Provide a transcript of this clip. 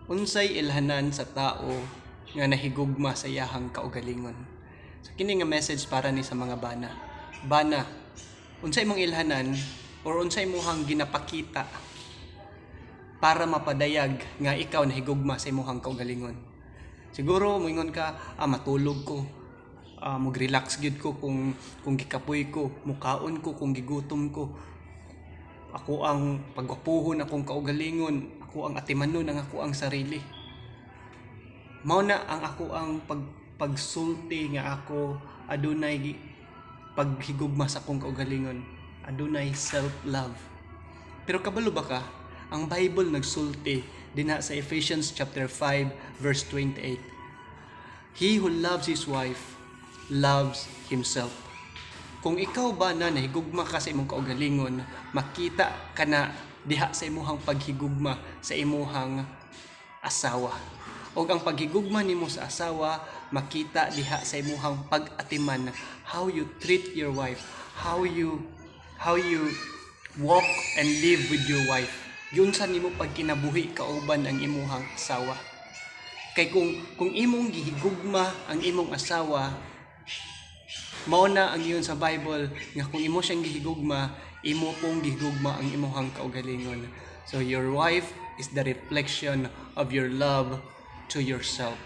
Unsay ilhanan sa tao nga nahigugma sa iyahang kaugalingon. So kini nga message para ni sa mga bana. Bana, unsay imong ilhanan or unsay imong ginapakita para mapadayag nga ikaw nahigugma sa imong kaugalingon. Siguro moingon ka, matulog ko, mag-relax gid ko kung gikapoy ko, mukaon ko kung gigutom ko. Ako ang pagwapuhon akong kaugalingon, ako ang atimanon ang ako ang sarili. Mao na ang ako ang pagsulti nga ako adunay paghigugma sa akong kaugalingon, adunay self-love. Pero kabalo ba ka? Ang Bible nagsulti dinha sa Ephesians chapter 5 verse 28. He who loves his wife loves himself. Kung ikaw ba na nahigugma ka sa imong kaugalingon, makita ka na diha sa imong paghigugma sa imong asawa. O ang paghigugma nimo sa asawa, makita diha sa imong pag-atiman, how you treat your wife, how you walk and live with your wife. Yun sa nimo pagkinabuhi kauban ang imong asawa. Kay kung imong gihigugma ang imong asawa, mao na ang iyon sa Bible nga kung imo siyang gihigugma, imo pong gihigugma ang imong kaugalingon. So your wife is the reflection of your love to yourself.